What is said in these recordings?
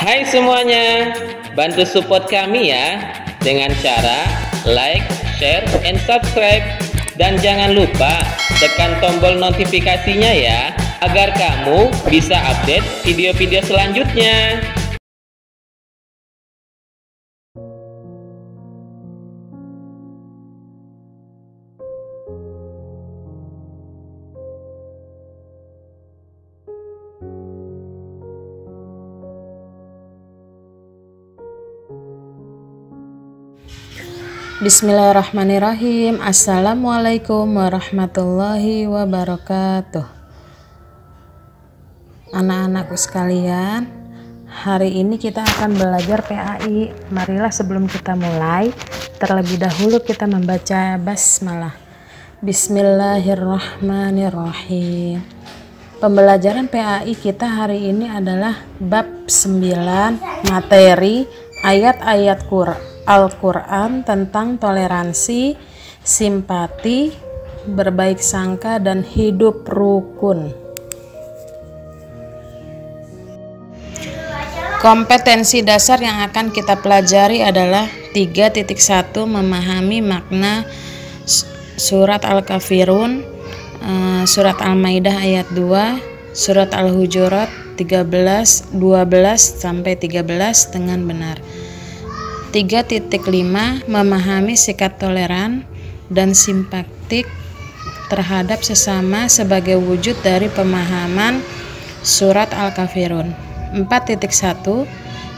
Hai semuanya, bantu support kami ya dengan cara like, share, and subscribe. Dan jangan lupa tekan tombol notifikasinya ya, agar kamu bisa update video-video selanjutnya. Bismillahirrahmanirrahim. Assalamualaikum warahmatullahi wabarakatuh. Anak-anakku sekalian, hari ini kita akan belajar PAI. Marilah sebelum kita mulai, terlebih dahulu kita membaca basmalah. Bismillahirrahmanirrahim. Pembelajaran PAI kita hari ini adalah bab 9, materi ayat-ayat Al-Quran tentang toleransi, simpati, berbaik sangka, dan hidup rukun. Kompetensi dasar yang akan kita pelajari adalah 3.1 memahami makna surat Al-Kafirun, surat Al-Maidah ayat 2, surat Al-Hujurat 12 sampai 13 dengan benar. 3.5 memahami sikap toleran dan simpatik terhadap sesama sebagai wujud dari pemahaman surat Al-Kafirun. 4.1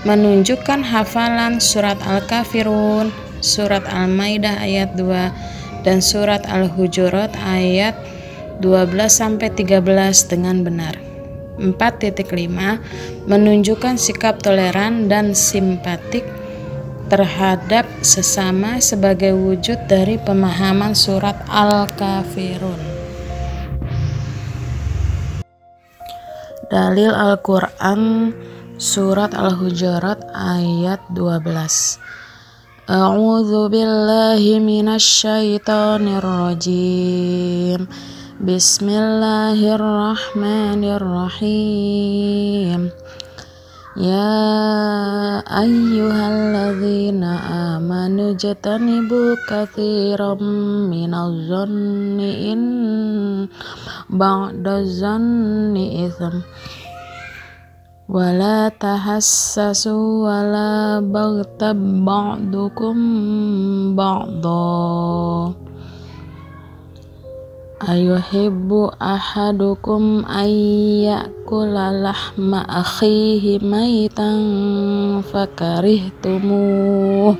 menunjukkan hafalan surat Al-Kafirun, surat Al-Maidah ayat 2 dan surat Al-Hujurat ayat 12 sampai 13 dengan benar. 4.5 menunjukkan sikap toleran dan simpatik terhadap sesama sebagai wujud dari pemahaman surat Al-Kafirun. Dalil Al-Quran surat Al-Hujurat ayat 12. A'udzu billahi minasyaitonir rajim. Bismillahirrahmanirrahim. Ya ayyuhalladzina amanu jatanibu katsiran minadh-dhanni in ba'dadh-dhanni itsm wala tahassasu wala baghtab ba'dukum ba'dha ayuhibbu ahadukum ayyakula lahma akhihi maitan fakarihtumuh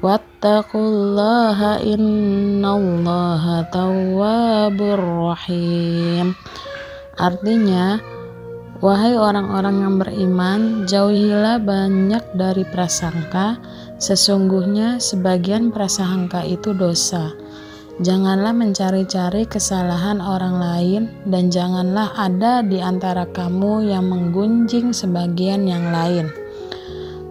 wattaqullaha innallaha tawwabur rahim. Artinya, wahai orang-orang yang beriman, jauhilah banyak dari prasangka, sesungguhnya sebagian prasangka itu dosa. Janganlah mencari-cari kesalahan orang lain, dan janganlah ada di antara kamu yang menggunjing sebagian yang lain.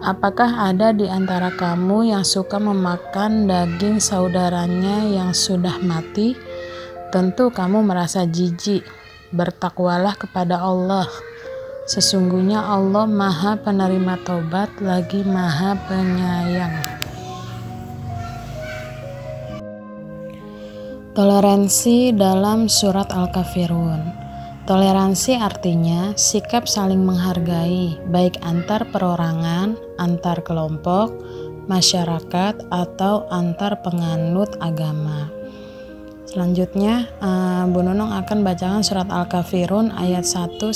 Apakah ada di antara kamu yang suka memakan daging saudaranya yang sudah mati? Tentu kamu merasa jijik. Bertakwalah kepada Allah. Sesungguhnya Allah Maha Penerima Taubat lagi Maha Penyayang. Toleransi dalam surat Al-Kafirun. Toleransi artinya sikap saling menghargai, baik antar perorangan, antar kelompok, masyarakat, atau antar penganut agama. Selanjutnya, Bu Nunung akan bacakan surat Al-Kafirun ayat 1-6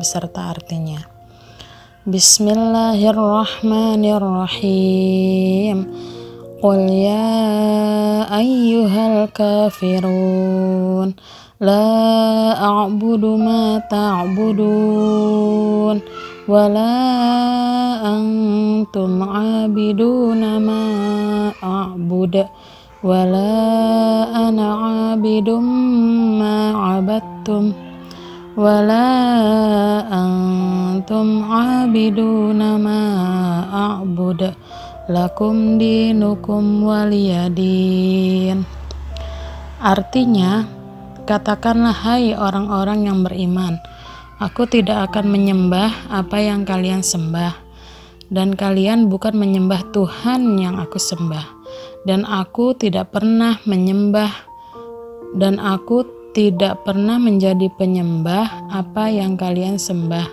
beserta artinya. Bismillahirrahmanirrahim. Qul ya ayyuhal kafirun la a'budu ma ta'budun wa la antum 'abiduna ma a'budu wa la ana 'abidum ma 'abadtum wa la antum 'abiduna ma a'budu lakum dinukum waliyadin. Artinya, katakanlah hai orang-orang yang beriman, Aku tidak akan menyembah apa yang kalian sembah, dan kalian bukan menyembah Tuhan yang aku sembah, dan aku tidak pernah menjadi penyembah apa yang kalian sembah,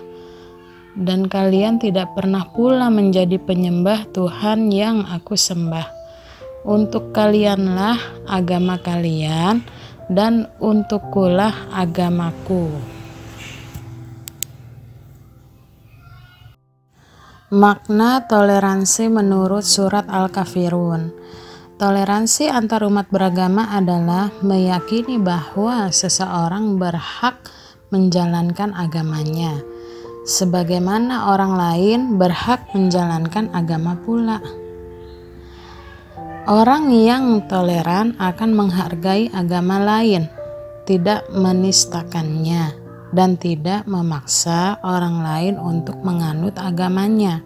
dan kalian tidak pernah pula menjadi penyembah Tuhan yang aku sembah. Untuk kalianlah agama kalian, dan untukkulah agamaku. Makna toleransi menurut surat Al-Kafirun. Toleransi antar umat beragama adalah meyakini bahwa seseorang berhak menjalankan agamanya, sebagaimana orang lain berhak menjalankan agama pula. Orang yang toleran akan menghargai agama lain, tidak menistakannya, dan tidak memaksa orang lain untuk menganut agamanya.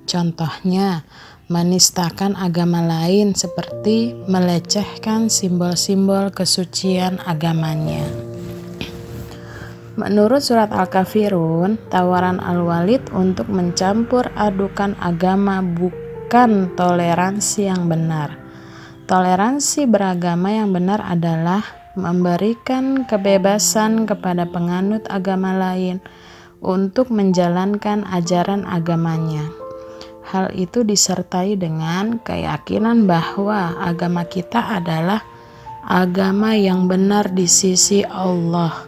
Contohnya, menistakan agama lain seperti melecehkan simbol-simbol kesucian agamanya. Menurut surat Al-Kafirun, tawaran Al-Walid untuk mencampur adukan agama bukan toleransi yang benar. Toleransi beragama yang benar adalah memberikan kebebasan kepada penganut agama lain untuk menjalankan ajaran agamanya. Hal itu disertai dengan keyakinan bahwa agama kita adalah agama yang benar di sisi Allah.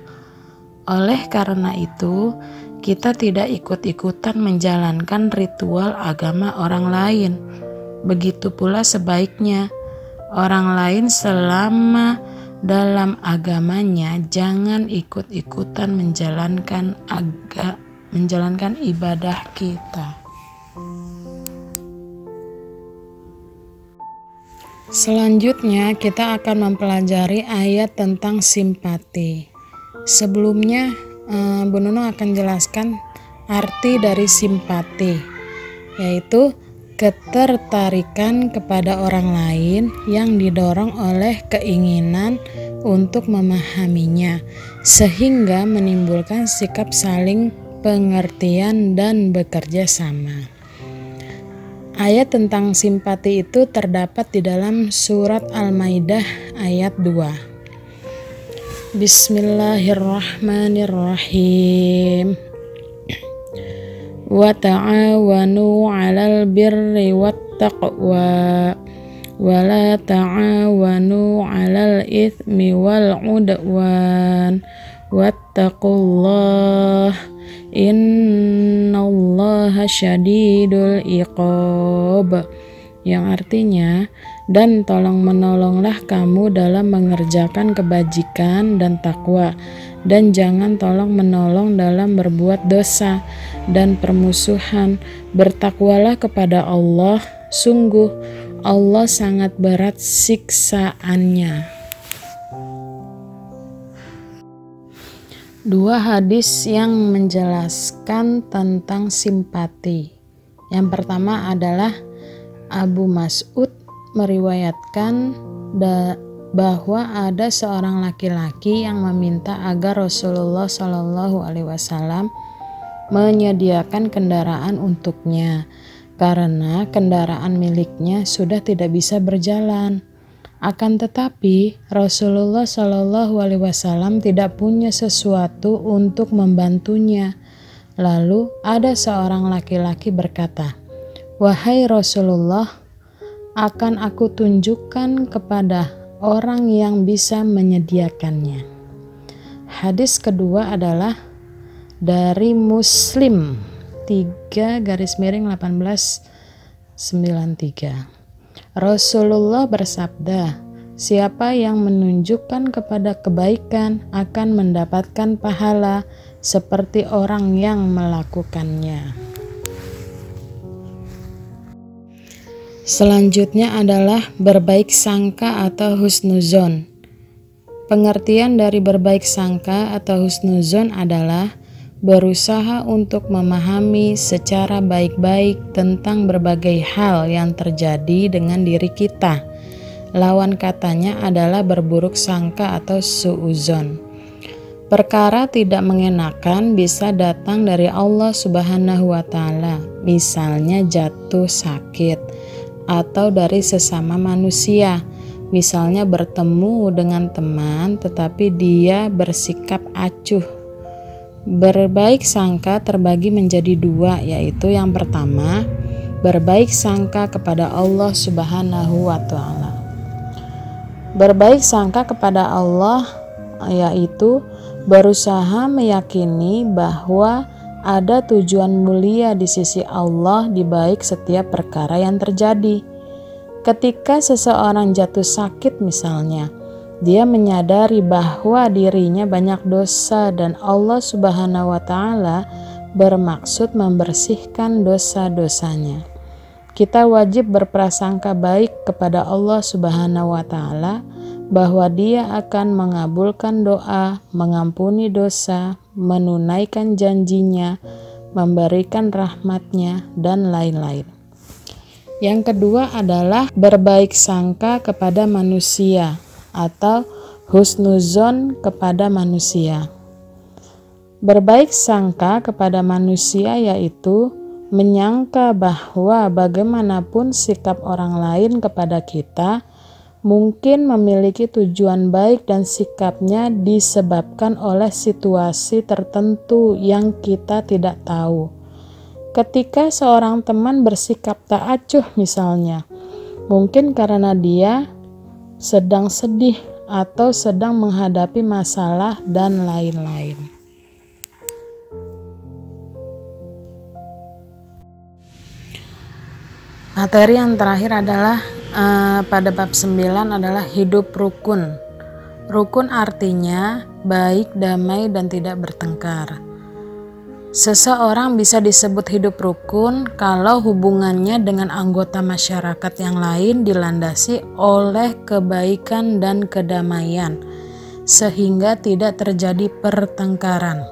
Oleh karena itu, kita tidak ikut-ikutan menjalankan ritual agama orang lain. Begitu pula sebaiknya, orang lain selama dalam agamanya jangan ikut-ikutan menjalankan ibadah kita. Selanjutnya kita akan mempelajari ayat tentang simpati. Sebelumnya Bu Nunung akan jelaskan arti dari simpati, yaitu ketertarikan kepada orang lain yang didorong oleh keinginan untuk memahaminya, sehingga menimbulkan sikap saling pengertian dan bekerja sama. Ayat tentang simpati itu terdapat di dalam surat Al-Maidah ayat 2. Bismillahirrahmanirrahim. Wa ta'awanu 'alal birri wattaqwa wa la ta'awanu 'alal itsmi wal 'udwan wattaqullah innallaha syadidul iqab, yang artinya, dan tolong menolonglah kamu dalam mengerjakan kebajikan dan takwa, dan jangan tolong menolong dalam berbuat dosa dan permusuhan. Bertakwalah kepada Allah, sungguh Allah sangat berat siksaannya. Dua hadis yang menjelaskan tentang simpati. Yang pertama adalah Abu Mas'ud meriwayatkan bahwa ada seorang laki-laki yang meminta agar Rasulullah SAW menyediakan kendaraan untuknya karena kendaraan miliknya sudah tidak bisa berjalan. Akan tetapi Rasulullah SAW tidak punya sesuatu untuk membantunya. Lalu ada seorang laki-laki berkata, "Wahai Rasulullah, akan aku tunjukkan kepada orang yang bisa menyediakannya." Hadis kedua adalah dari Muslim 3-1893. Rasulullah bersabda, "Siapa yang menunjukkan kepada kebaikan akan mendapatkan pahala seperti orang yang melakukannya." Selanjutnya adalah berbaik sangka atau husnuzon. Pengertian dari berbaik sangka atau husnuzon adalah berusaha untuk memahami secara baik-baik tentang berbagai hal yang terjadi dengan diri kita. Lawan katanya adalah berburuk sangka atau suuzon. Perkara tidak mengenakan bisa datang dari Allah Subhanahu wa Ta'ala, misalnya jatuh sakit, atau dari sesama manusia, misalnya bertemu dengan teman tetapi dia bersikap acuh. Berbaik sangka terbagi menjadi dua, yaitu yang pertama, berbaik sangka kepada Allah Subhanahu wa Ta'ala. Berbaik sangka kepada Allah yaitu berusaha meyakini bahwa ada tujuan mulia di sisi Allah di balik setiap perkara yang terjadi. Ketika seseorang jatuh sakit misalnya, dia menyadari bahwa dirinya banyak dosa dan Allah Subhanahu wa Ta'ala bermaksud membersihkan dosa-dosanya. Kita wajib berprasangka baik kepada Allah Subhanahu wa Ta'ala bahwa Dia akan mengabulkan doa, mengampuni dosa, menunaikan janjinya, memberikan rahmatnya, dan lain-lain. Yang kedua adalah berbaik sangka kepada manusia atau husnuzon kepada manusia. Berbaik sangka kepada manusia yaitu menyangka bahwa bagaimanapun sikap orang lain kepada kita mungkin memiliki tujuan baik dan sikapnya disebabkan oleh situasi tertentu yang kita tidak tahu. Ketika seorang teman bersikap tak acuh misalnya, mungkin karena dia sedang sedih atau sedang menghadapi masalah dan lain-lain. Materi yang terakhir adalah pada bab 9 adalah hidup rukun. Rukun artinya baik, damai, dan tidak bertengkar. Seseorang bisa disebut hidup rukun kalau hubungannya dengan anggota masyarakat yang lain dilandasi oleh kebaikan dan kedamaian, sehingga tidak terjadi pertengkaran.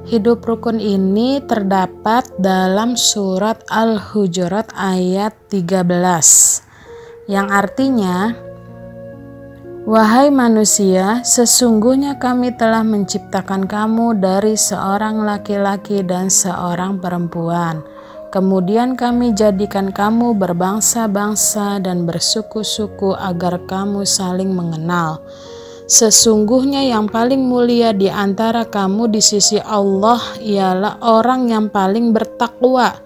Hidup rukun ini terdapat dalam surat Al-Hujurat ayat 13, yang artinya, "Wahai manusia, sesungguhnya kami telah menciptakan kamu dari seorang laki-laki dan seorang perempuan. Kemudian kami jadikan kamu berbangsa-bangsa dan bersuku-suku agar kamu saling mengenal. Sesungguhnya yang paling mulia di antara kamu di sisi Allah ialah orang yang paling bertakwa.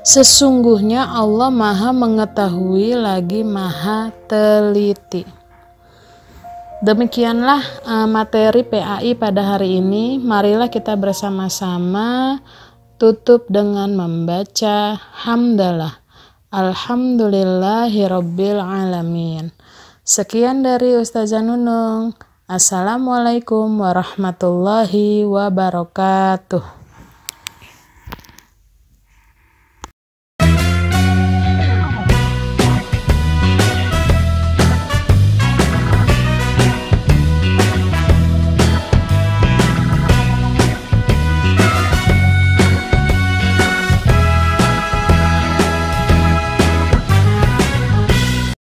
Sesungguhnya Allah Maha Mengetahui lagi Maha Teliti." Demikianlah materi PAI pada hari ini. Marilah kita bersama-sama tutup dengan membaca hamdalah. Alhamdulillahirabbil alamin. Sekian dari Ustazah Nunung. Assalamualaikum warahmatullahi wabarakatuh.